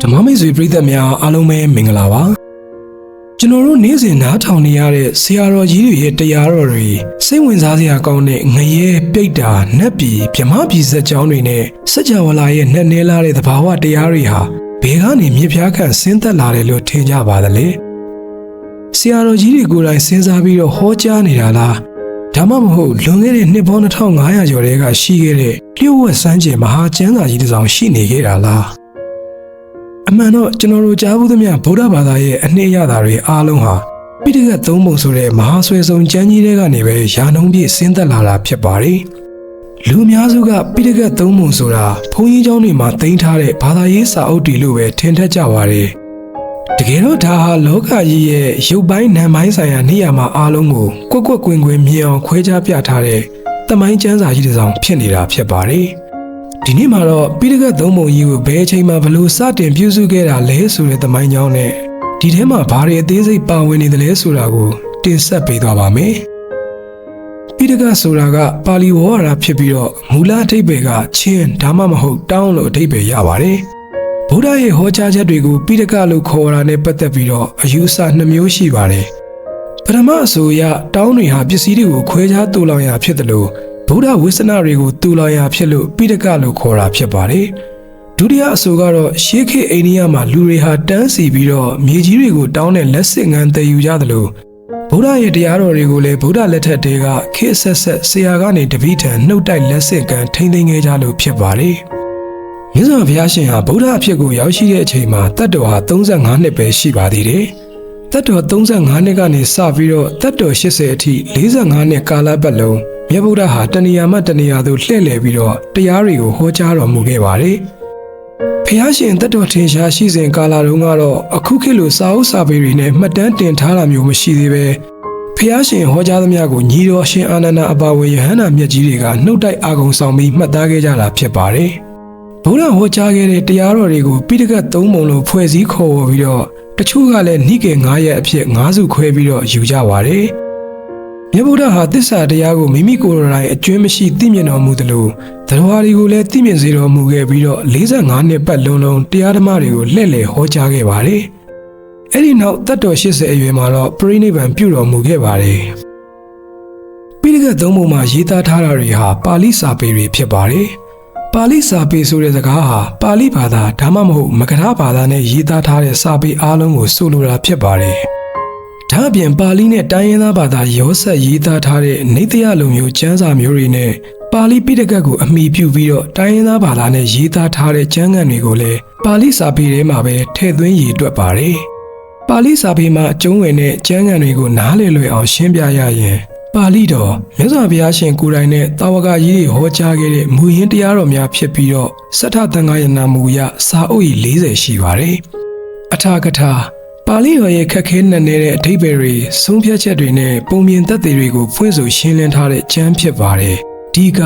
ဓမ္မမိတ်ဆွေပရိသတ်များအားလုံးပဲမင်္ဂလာပါကျွန်တော်တို့နေ့စဉ်နားထောင်နေရတဲ့ဆရာတော်ကြီးတွေရဲ့တရားတော်တွေစိတ်ဝင်စားစရာကောင်းတဲ့ငရဲပိဋ္ဌာနတ်ပြည်ဗြဟ္မပြည်ဇာတ်ကြောင်းတွေနဲ့စัจ java လာရဲ့နှက်နဲလာတဲ့သဘာဝတရားတွေဟာဘယ်ကနေမြစ်ဖျားခန့်ဆင်းသက်လာတယ်လို့ထင်ကြပါသလဲဆရာတော်ကြီးတွေကိုယ်တိုင်စဉ်းစားပြီးတော့ဟောကြားနေတာလားဒါမှမဟုတ်လွန်ခဲ့တဲ့နှစ်ပေါင်း2500ကျော်တည်းကရှိခဲ့တဲ့လျှို့ဝှက်စမ်းကြယ်မဟာကျမ်းစာကြီးတစ်စောင်ရှိနေခဲ့တာလားအမှန်တော့ကျွန်တော်တို့ကြားဘူးသမျှဗုဒ္ဓဘာသာရဲ့အနှစ်အရသာတွေအားလုံးဟာပိဋကတ်သုံးပုံဆိုတဲ့မဟာဆွေဆုံးကျမ်းကြီးတွေကနေပဲယာနှုံးပြည့်ဆင်းသက်လာတာဖြစ်ပါတယ်။လူအများစုကပိဋကတ်သုံးပုံဆိုတာဘုန်းကြီးကျောင်းတွေမှာသိမ်းထားတဲ့ဘာသာရေးစာအုပ်တွေလို့ပဲထင်တတ်ကြပါတယ်။တကယ်တော့ဒါဟာလောကကြီးရဲ့ရုပ်ပိုင်းနာမ်ပိုင်းဆိုင်ရာနေရာမှာအားလုံးကိုကွက်ကွက်ကွင်းကွင်းမြင်အောင်ခွဲခြားပြထားတဲ့သမိုင်းကျမ်းစာကြီးတစ်စောင်ဖြစ်နေတာဖြစ်ပါတယ်။ဒီနေ့မှာတော့ပိဋကတ်သုံးပုံကြီးကိုဘယ်အချိန်မှာဘလို့စတင်ပြုစုခဲ့တာလဲဆိုတဲ့သမိုင်းကြောင်းနဲ့ဒီထဲမှာဘာတွေအသေးစိတ်ပါဝင်နေတယ်လဲဆိုတာကိုတင်ဆက်ပေးသွားပါမယ်။ပိဋကတ်ဆိုတာကပါဠိဝေါ်ရာဖြစ်ပြီးတော့မူလအဓိပ္ပာယ်ကချင်းဒါမှမဟုတ်တောင်းလို့အဓိပ္ပာယ်ရပါတယ်။ဗုဒ္ဓရဲ့ဟောကြားချက်တွေကိုပိဋကတ်လို့ခေါ်တာနဲ့ပတ်သက်ပြီးတော့အယူအဆ2မျိုးရှိပါတယ်။ပထမအဆိုအရတောင်းတွေဟာပစ္စည်းတွေကိုခွဲခြားတူလောင်ရာဖြစ်တယ်လို့ဗုဒ္ဓဝိသနာတွေကိုတူလောင်ရာဖြစ်လို့ပိဋကတ်လို့ခေါ်တာဖြစ်ပါတယ်။ဒုတိယအဆိုကတော့ရှေးခေတ်အိန္ဒိယမှာလူတွေဟာတန်းစီပြီးတော့မြေကြီးတွေကိုတောင်းတဲ့လက်စစ်ငန်းတည်ယူကြသလိုဗုဒ္ဓရဲ့တရားတော်တွေကိုလည်းဗုဒ္ဓလက်ထက်တည်းကခေတ်ဆက်ဆက်ဆရာကနေတပည့်ထံနှုတ်တိုက်လက်စစ်ကန်းထိမ့်သိမ်းခဲ့ကြလို့ဖြစ်ပါတယ်။မြတ်စွာဘုရားရှင်ဟာဗုဒ္ဓအဖြစ်ကိုရောက်ရှိတဲ့အချိန်မှာတတ်တော်ဟာ35နှစ်ပဲရှိပါသေးတယ်။တတ်တော်35နှစ်ကနေစပြီးတော့တတ်တော်80အထိ45နှစ်ကာလပတ်လုံးမြတ်ဗုဒ္ဓဟာတဏှာမှတဏှာသို့လှည့်လည်ပြီးတော့တရားတွေကိုဟောကြားတော်မူခဲ့ပါတယ်။ဘုရားရှင်တတ်တော်ထင်ရှားရှိစဉ်ကာလတုန်းကတော့အခုခေတ်လိုစာအုပ်စာပေတွေနဲ့မှတ်တမ်းတင်ထားတာမျိုးမရှိသေးပဲဘုရားရှင်ဟောကြားသမျှကိုညီတော်ရှင်အာနန္ဒာအပါအဝင်ယဟန္တာမြတ်ကြီးတွေကနှုတ်တိုက်အာဂုံဆောင်ပြီးမှတ်သားခဲ့ကြတာဖြစ်ပါတယ်။ဗုဒ္ဓဟောကြားခဲ့တဲ့တရားတော်တွေကိုပိဋကတ်သုံးပုံလို့ဖွဲ့စည်းခေါ်ဝေါ်ပြီးတော့တချို့ကလည်းနိကေ9ရက်အဖြစ်9စုခွဲပြီးတော့ယူကြပါတယ်။မြတ်ဗုဒ္ဓဟာသစ္စာတရားကိုမိမိကိုယ်တိုင်အကျွမ်းမရှိသိမြင်တော်မူသလိုသတ္တဝါတွေကိုလည်းသိမြင်စေတော်မူခဲ့ပြီးတော့45နှစ်ပတ်လုံးတရားဓမ္မတွေကိုလှည့်လည်ဟောကြားခဲ့ပါတယ်။အဲဒီနောက်တတ်တော်80အရွယ်မှာတော့ပရိနိဗ္ဗာန်ပြုတော်မူခဲ့ပါတယ်။ပိဋကတ်သုံးပုံမှာရေးသားထားတာတွေဟာပါဠိစာပေတွေဖြစ်ပါတယ်။ပါဠိစာပေဆိုတဲ့စကားဟာပါဠိဘာသာဒါမှမဟုတ်မဂဓဘာသာနဲ့ရေးသားထားတဲ့စာပေအားလုံးကိုဆိုလိုတာဖြစ်ပါတယ်။ဒါအပြင်ပါဠိနဲ့တိုင်းရင်းသားဘာသာရောဆက်ရေးသားထားတဲ့နေတယလိုမျိုးကျမ်းစာမျိုးတွေနဲ့ပါဠိပိဋကတ်ကိုအမိပြုပြီးတော့တိုင်းရင်းသားဘာသာနဲ့ရေးသားထားတဲ့ကျမ်းဂန်တွေကိုလည်းပါဠိစာပေထဲမှာပဲထည့်သွင်းရေးတွက်ပါတယ်။ပါဠိစာပေမှာအကျုံးဝင်တဲ့ကျမ်းဂန်တွေကိုနားလည်လွယ်အောင်ရှင်းပြရရင်ပါဠိတော်မြတ်စွာဘုရားရှင်ကိုယ်တိုင်နဲ့တာဝကကြီးတွေဟောကြားခဲ့တဲ့မူရင်းတရားတော်များဖြစ်ပြီးတော့စဋ္ဌသံဃာယနာမူရစာအုပ်ကြီး40ရှိပါတယ်။အထာကထာပါဠိတော်ရဲ့ခက်ခဲနက်နဲတဲ့အဓိပ္ပာယ်တွေဆုံးဖြတ်ချက်တွေနဲ့ပုံမြင်သက်သေတွေကိုဖွင့်ဆိုရှင်းလင်းထားတဲ့ကျမ်းဖြစ်ပါတယ်။ဒီကအ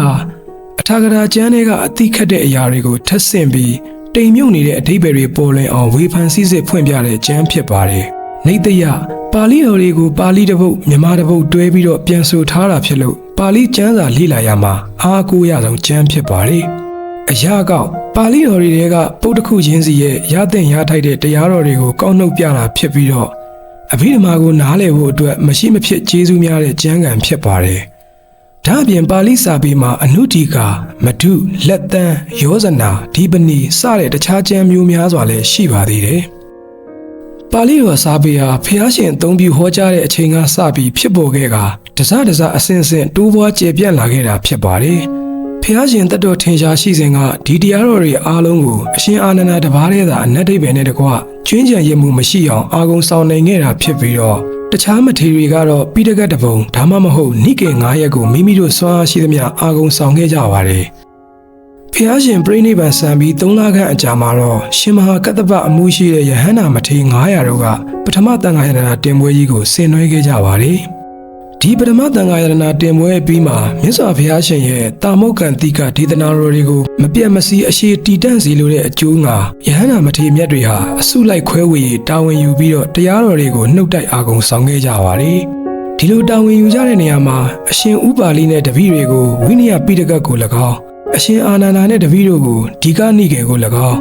ထာကထာကျမ်းတွေကအသိခတ်တဲ့အရာတွေကိုထပ်ဆင့်ပြီးတိမ်မြုပ်နေတဲ့အဓိပ္ပာယ်တွေပေါ်လွင်အောင်ဝေဖန်စစ်စစ်ဖွင့်ပြတဲ့ကျမ်းဖြစ်ပါတယ်။နေတယပါဠိတော်တွေကိုပါဠိတစ်ပုဒ်မြန်မာတစ်ပုဒ်တွဲပြီးတော့ပြန်ဆိုထားတာဖြစ်လို့ပါဠိကျမ်းစာလေ့လာရမှာအားကိုးရဆုံးကျမ်းဖြစ်ပါတယ်။အရာကောက်ပါဠိတော်တွေကပုဒ်တစ်ခုချင်းစီရဲ့ရသင့်ရထိုက်တဲ့တရားတော်တွေကိုကောက်နှုတ်ပြတာဖြစ်ပြီးတော့အဘိဓမ္မာကိုနားလည်ဖို့အတွက်မရှိမဖြစ်ကျေးဇူးများတဲ့ကျမ်းဂန်ဖြစ်ပါတယ်။ဒါအပြင်ပါဠိစာပေမှာအနုတိကာမဓုလက်သန်းယောဇနာဒီပနီစတဲ့တခြားကျမ်းမျိုးများစွာလည်းရှိပါသေးတယ်။ပါဠိတော်စာပေဟာဘုရားရှင်အသုံးပြုဟောကြားတဲ့အချိန်ကစပြီးဖြစ်ပေါ်ခဲ့ကတစအဆင့်ဆင့်တိုးပွားကျယ်ပြန့်လာခဲ့တာဖြစ်ပါတယ်။ဖျားရှင်တတ်တော်ထင်ရှားရှိစဉ်ကဒီတရားတော်တွေအားလုံးကိုအရှင်အာနန္ဒာတပါးတည်းသာအနတ်ဒိဗ္ဗေနဲ့တကွကျွင်းကြံရမှုမရှိအောင်အာဂုံဆောင်နိုင်ခဲ့တာဖြစ်ပြီးတော့တခြားမထေရီကတော့ပိဋကတ်တပုံဒါမှမဟုတ်နိကေ9ရက်ကိုမိမိတို့စွမ်းအားရှိသမျှအာဂုံဆောင်ခဲ့ကြပါတယ်။ဖျားရှင်ပြိဋိဘံဆံပြီး3လခန့်အကြာမှာတော့ရှင်မဟာကတ္တပအမှုရှိတဲ့ယဟန္တာမထေရ900တို့ကပထမသံဃာယတနာတင်ပွဲကြီးကိုဆင်နွှဲခဲ့ကြပါတယ်။ဒီပထမသံဃာယတနာတင်ပွဲပြီးမှမြတ်စွာဘုရားရှင်ရဲ့တာမုတ်ကံတိကဒေသနာတော်တွေကိုမပြတ်မစီးအရှိတီတန့်စီလိုတဲ့အကျိုးငါယဟန္တာမထေရမြတ်တွေဟာအစုလိုက်ခွဲဝေတာဝန်ယူပြီးတော့တရားတော်တွေကိုနှုတ်တိုက်အာဂုံဆောင်ခဲ့ကြပါတယ်။ဒီလိုတာဝန်ယူကြတဲ့နေရာမှာအရှင်ဥပါလိနဲ့တပည့်တွေကိုဝိနည်းပိဋကတ်ကို၎င်းအရှင်အာနန္ဒာနဲ့တပည့်တို့ကိုဒီကနိကေကို၎င်း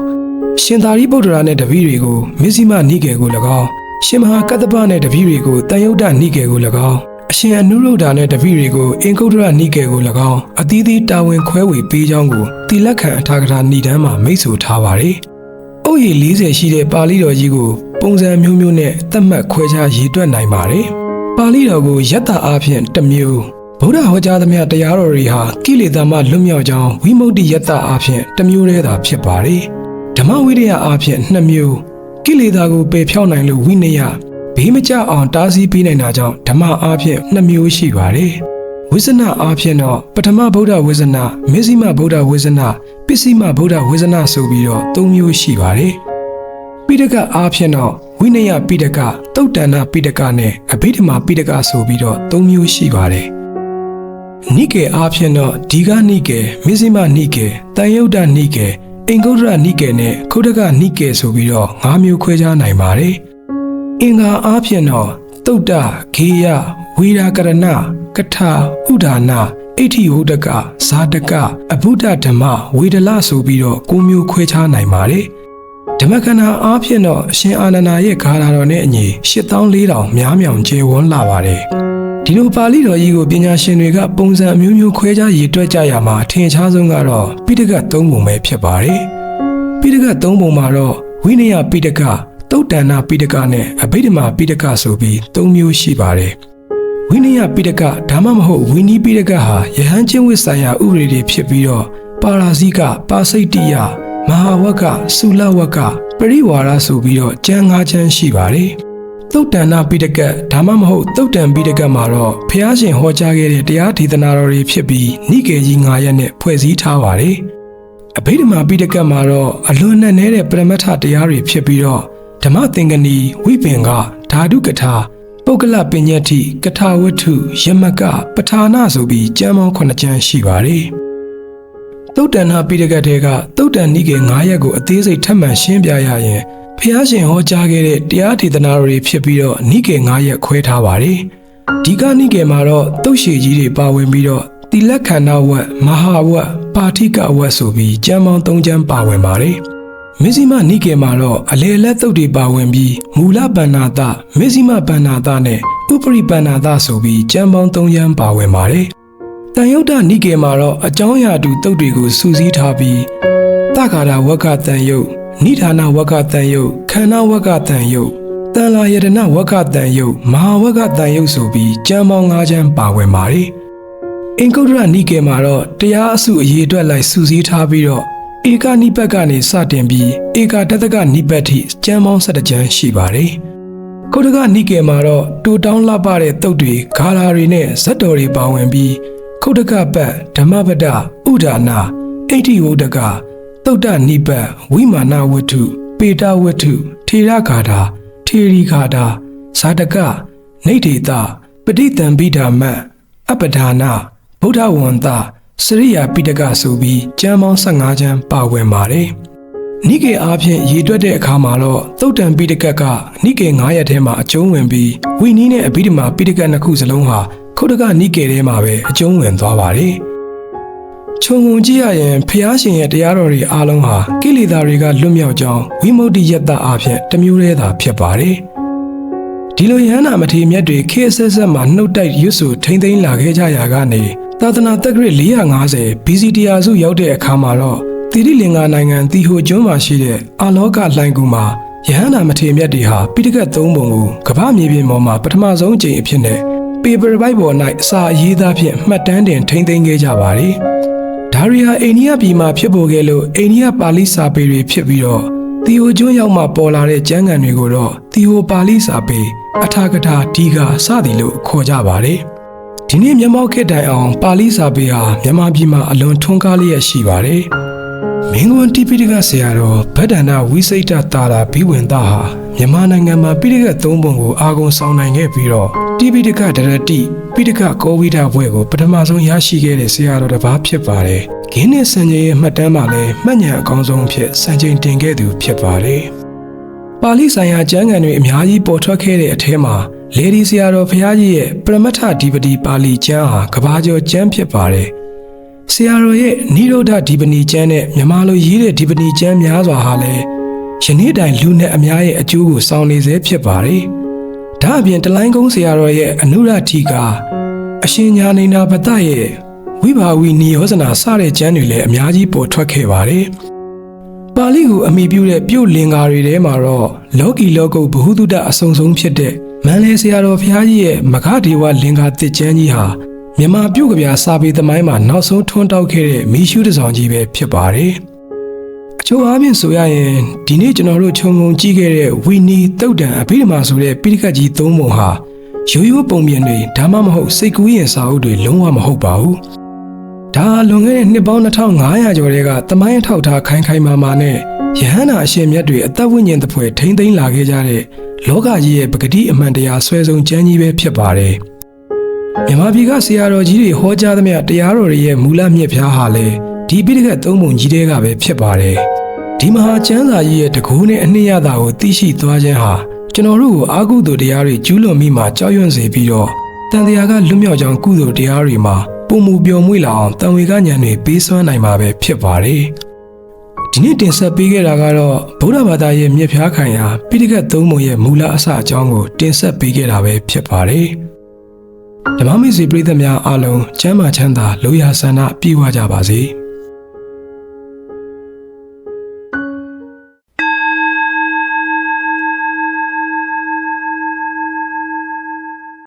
ရှင်သာရိပုတ္တရာနဲ့တပည့်တွေကိုမဇ္ဈိမနိကေကို၎င်းရှင်မဟာကတ္တပနဲ့တပည့်တွေကိုတန်ယုတ်တနိကေကို၎င်းအရှင်အနုရုဒ္ဓနဲ့တပည့်တွေကိုအင်္ဂုတ္တရနိကေကို၎င်းအသီးသီးတာဝန်ခွဲဝေပေးကြောင်းကိုတိလက္ခဏ်အထာဂထာဏိဒန်းမှာမိတ်ဆိုထားပါတယ်။အုတ်ရည်40ရှိတဲ့ပါဠိတော်ကြီးကိုပုံစံမျိုးမျိုးနဲ့သတ်မှတ်ခွဲခြားရေးတွက်နိုင်ပါတယ်။ပါဠိတော်ကိုယတ္တအားဖြင့်တစ်မျိုးဗုဒ္ဓဟောကြားသမျှတရားတော်တွေဟာကိလေသာမှလွတ်မြောက်ကြောင်းဝိမု ക്തി ယတ္တအားဖြင့်တစ်မျိုးတည်းသာဖြစ်ပါတယ်။ဓမ္မဝိရိယအားဖြင့်2မျိုးကိလေသာကိုပယ်ဖြောက်နိုင်လို့ဝိနည်းဘေးမကျအောင်တားဆီးပေးနိုင်တာကြောင့်ဓမ္မအားဖြင့်2မျိုးရှိပါတယ်။ဝိဇ္ဇနာအားဖြင့်တော့ပထမဗုဒ္ဓဝိဇ္ဇနာမဇ္ဈိမဗုဒ္ဓဝိဇ္ဇနာပစ္စည်းမဗုဒ္ဓဝိဇ္ဇနာဆိုပြီးတော့3မျိုးရှိပါတယ်။ပိဋကအားဖြင့်တော့ဝိနည်းပိဋကတုတ်တန္နပိဋကနဲ့အဘိဓမ္မာပိဋကဆိုပြီးတော့3မျိုးရှိပါတယ်။နိကေအားဖြင့်တော့ဒီဃနိကေမဇ္ဈိမနိကေတန်ယုတ်တနိကေအင်္ဂုတ္တရနိကေနဲ့ခုဒကနိကေဆိုပြီးတော့5မျိုးခွဲခြားနိုင်ပါတယ်။အင်္ဂါအားဖြင့်တော့တုတ်တခေယဝေရာကရဏကထာဥဒါနာအဋ္ဌိဝုဒကဇာတကအဘုဒ္ဓဓမ္မဝေဒလဆိုပြီးတော့9မျိုးခွဲခြားနိုင်ပါတယ်ဓမ္မခန္ဓာအားဖြင့်တော့အရှင်အာနန္ဒာရဲ့ဂါထာတော်နဲ့အညီ8400များမြောင်ကျယ်ဝန်းလာပါတယ်ဒီလိုပါဠိတော်ကြီးကိုပညာရှင်တွေကပုံစံအမျိုးမျိုးခွဲခြားရည်တွက်ကြရမှာအထင်ရှားဆုံးကတော့ပိဋက3ပုံပဲဖြစ်ပါတယ်ပိဋက3ပုံမှာတော့ဝိနည်းပိဋကတုတ်တန္နပိဋကနဲ့အဘိဓမ္မာပိဋကဆိုပြီး3မျိုးရှိပါတယ်ဝိနည်းပိဋကဒါမှမဟုတ်ဝိနည်းပိဋကဟာယဟန်ချင်းဝိဆိုင်ရာဥပဒေတွေဖြစ်ပြီးတော့ပါရာဇိကပါစိတ္တိယမဟာဝကသုလဝကပရိဝါရဆိုပြီးတော့ကျမ်း5ချမ်းရှိပါတယ်သုတ်တန္နပိဋကဒါမှမဟုတ်သုတ်တံပိဋကမှာတော့ဘုရားရှင်ဟောကြားခဲ့တဲ့တရားဒေသနာတော်တွေဖြစ်ပြီးနိကေကြီး9ရက်နဲ့ဖွဲ့စည်းထားပါတယ်အဘိဓမ္မာပိဋကမှာတော့အလွန်နဲ့တဲ့ပရမတ္ထတရားတွေဖြစ်ပြီးတော့ဓမ္မသင်္ကနီဝိပင်ကဓာတုကထာပုဂ္ဂလပညတ္တိကထာဝတ္ထုယမကပဋ္ဌာနာဆိုပြီးကျမ်းပေါင်း9ကျမ်းရှိပါတယ်သုတ်တန္နပိဋကထဲကသုတ်တန်နိကေ9ရက်ကိုအသေးစိတ်ထပ်မံရှင်းပြရရင်ဘုရားရှင်ဟောကြားခဲ့တဲ့တရားဒေသနာတော်တွေဖြစ်ပြီးတော့နိကေ9ရက်ခွဲထားပါတယ်ဒီကနိကေမှာတော့သုတ်ရှည်ကြီးတွေပါဝင်ပြီးတော့တိလက္ခဏဝတ်မဟာဝတ်ပါဋိကဝတ်ဆိုပြီးကျမ်းပေါင်း3ကျမ်းပါဝင်ပါတယ်မဇ္ဈိမနိကေမှာတော့အလေလက်သုတ်တွေပါဝင်ပြီးမူလပဏ္ဏတမဇ္ဈိမပဏ္ဏတနဲ့ဥပရိပဏ္ဏတဆိုပြီးကျမ်းပေါင်း3ကျမ်းပါဝင်ပါတယ်တန်ယုတ်တနိကေမှာတော့အကြောင်းအရာတူသုတ်တွေကိုစုစည်းထားပြီးသက္ကာရဝကတန်ယုတ်နိဌာနဝကတန်ယုတ်ခန္ဓာဝကတန်ယုတ်တန်လာယတနာဝကတန်ယုတ်မဟာဝကတန်ယုတ်ဆိုပြီးကျမ်းပေါင်း5ကျမ်းပါဝင်ပါတယ်အင်္ဂုတ္တရနိကေမှာတော့တရားအစုအရေးအတွက်လိုက်စုစည်းထားပြီးတော့ဧကနိပတ်ကနေစတင်ပြီးဧကတတကနိပတ်ထိကျမ်းပေါင်း17ကျမ်းရှိပါတယ်ခုဒကနိကေမှာတော့တူတောင်းလှပတဲ့တုတ်တွေဂါထာတွေနဲ့ဇတ်တော်တွေပါဝင်ပြီးခုဒကပတ်ဓမ္မပဒဥဒါနာအဋ္ဌိဝုဒကသုတ်တနိပတ်ဝိမာနဝတ္ထုပေတဝတ္ထုထေရဂါထာထေရီဂါထာဇာတကနိဋ္ဌိတပဋိသင်္ပိဓာမတ်အပဒါနာဗုဒ္ဓဝန္တစရိယာပိဋကဆိုပြီးကျမ်းပေါင်း15ကျမ်းပါဝင်ပါတယ်နိကေအားဖြင့်ရည်တွက်တဲ့အခါမှာတော့သုတ်တံပိဋကကနိကေ9ရက်ထဲမှာအကျုံးဝင်ပြီးဝိနည်းနဲ့အဘိဓမ္မာပိဋက2ခုစလုံးဟာခုဒကနိကေထဲမှာပဲအကျုံးဝင်သွားပါတယ်ခြုံငုံကြည့်ရရင်ဖျားရှင်ရဲ့တရားတော်တွေအားလုံးဟာကိလေသာတွေကလွတ်မြောက်ကြောင်းဝိမု ക്തി ယတ္တအားဖြင့်တစ်မျိုးတည်းသာဖြစ်ပါတယ်ဒီလိုယဟန္တာမထေရမြတ်တွေခေတ်ဆက်ဆက်မှာနှုတ်တိုက်ရွတ်ဆိုထိမ့်သိမ်းလာခဲ့ကြရာကနေသာသနာတက္ကရာ450 BC တရားစုရောက်တဲ့အခါမှာတော့သီရိလင်္ကာနိုင်ငံတီဟိုကျွန်းမှာရှိတဲ့အာလောကလှိုင်ကူမှာယဟန္တာမထေရမြတ်တွေဟာပိဋက3ပုံကိုကမ္ဘာမြေပြင်ပေါ်မှာပထမဆုံးအကြိမ်အဖြစ်နဲ့ပေပရပိုက်ပေါ်၌အစာအရေးသားဖြင့်မှတ်တမ်းတင်ထိမ့်သိမ်းခဲ့ကြပါတယ်ဒါရီဟာအိန္ဒိယပြည်မှာဖြစ်ပေါ်ခဲ့လို့အိန္ဒိယပါဠိစာပေတွေဖြစ်ပြီးတော့တီဟိုကျွန်းရောက်မှပေါ်လာတဲ့ကျမ်းဂန်တွေကိုတော့တီဟိုပါဠိစာပေအထာကထာဒီဃစသည်လို့ခေါ်ကြပါတယ်ဒီနေ့မျက်မှောက်ခေတ်တိုင်အောင်ပါဠိစာပေဟာမြန်မာပြည်မှာအလွန်ထွန်းကားလျက်ရှိပါတယ်မင်းကွန်းတိပိဋကဆရာတော်ဗဒ္ဒနာဝိစိတ္တတာရာဘိဝန္တဟာမြန်မာနိုင်ငံမှာပိဋက3ပုံကိုအာဂုံဆောင်နိုင်ခဲ့ပြီးတော့တိပိဋကဒရတိပိဋကကောဝိဒဘွဲ့ကိုပထမဆုံးရရှိခဲ့တဲ့ဆရာတော်တစ်ပါးဖြစ်ပါတယ်။ဂင်းနဲ့စံချိန်ရဲ့မှတ်တမ်းမှာလည်းမှတ်ဉာဏ်အကောင်းဆုံးဖြစ်စံချိန်တင်ခဲ့သူဖြစ်ပါတယ်။ပါဠိဆိုင်ရာကျမ်းဂန်တွေအများကြီးပေါ်ထွက်ခဲ့တဲ့အထဲမှာလေဒီဆရာတော်ဘုရားကြီးရဲ့ပရမတ္ထဓိပတိပါဠိကျမ်းဟာကဘာကျော်ကျမ်းဖြစ်ပါတယ်။ဆရာတော်ရဲ့နိရောဓဓိပတိကျမ်းနဲ့မြန်မာလိုရေးတဲ့ဓိပတိကျမ်းများစွာဟာလည်း ယနေ့တိုင်လူနဲ့အများရဲ့အကျိုးကိုဆောင်နေစေဖြစ်ပါတယ်။ဒါအပြင်တလိုင်းကုန်းဆရာတော်ရဲ့အနုရထီကအရှင်ညာနေနာပတရဲ့ဝိဘာဝီနိယောဇနာစတဲ့ကျမ်းတွေလည်းအများကြီးပေါ်ထွက်ခဲ့ပါတယ်။ပါဠိကိုအမိပြုတဲ့ပြုတ်လင်္ကာတွေထဲမှာတော့လောကီလောကုတ်ဘဟုတုတအစုံဆုံးဖြစ်တဲ့မန္တလေးဆရာတော်ဘုရားကြီးရဲ့မဂဒေဝလင်္ကာတစ်ကျမ်းကြီးဟာမြန်မာပြုတ်ကဗျာစာပေသမိုင်းမှာနောက်ဆုံးထွန်းတောက်ခဲ့တဲ့မီးရှူးတစ်ဆောင်ကြီးပဲဖြစ်ပါတယ်။အချို့အားဖြင့်ဆိုရရင်ဒီနေ့ကျွန်တော်တို့ခြုံငုံကြည့်ခဲ့တဲ့ဝီနီတုတ်တန်အဘိဓမ္မာဆိုတဲ့ပိဋကတ်ကြီး၃ပုံဟာရိုးရိုးပုံပြင်တွေဒါမှမဟုတ်စိတ်ကူးရင်စာအုပ်တွေလုံးဝမဟုတ်ပါဘူး။ဒါလွန်ခဲ့တဲ့နှစ်ပေါင်း2500ကျော်တဲ့ကသမိုင်းအထောက်ထားခိုင်ခိုင်မာမာနဲ့ယဟန္တာအရှင်မြတ်တွေအသက်ဝိညာဉ်တစ်ဖွဲထိမ့်သိမ်းလာခဲ့ကြတဲ့လောကကြီးရဲ့ပဂတိအမှန်တရားဆွဲဆုံးကျမ်းကြီးပဲဖြစ်ပါတယ်။မြန်မာပြည်ကဆရာတော်ကြီးတွေဟောကြားသမျှတရားတော်တွေရဲ့မူလမြစ်ဖျားဟာလေဒီပိဋကတ်၃ပုံကြီးတွေကပဲဖြစ်ပါတယ်။ဒီမဟာကျမ်းစာကြီးရဲ့တကူနဲ့အနှစ်ရတာကိုသိရှိသွားခြင်းဟာကျွန်တော်တို့ကိုအာဟုတုတရားတွေကျူးလွန်မိမှကြောက်ရွံ့စေပြီးတော့တန်တရားကလွတ်မြောက်ကြောင်းကုသိုလ်တရားတွေမှာပုံမူပျော်မွေ့လာအောင်တန်ဝေကဉာဏ်တွေပေးစွမ်းနိုင်မှာပဲဖြစ်ပါတယ်။ဒီနေ့တင်ဆက်ပေးခဲ့တာကတော့ဗုဒ္ဓဘာသာရဲ့မြစ်ဖျားခံရာပိဋကတ်၃ပုံရဲ့မူလအစအကြောင်းကိုတင်ဆက်ပေးခဲ့တာပဲဖြစ်ပါတယ်။ဓမ္မမိတ်ဆွေပရိသတ်များအားလုံးကျမ်းမာချမ်းသာလိုရာဆန္ဒပြည့်ဝကြပါစေ။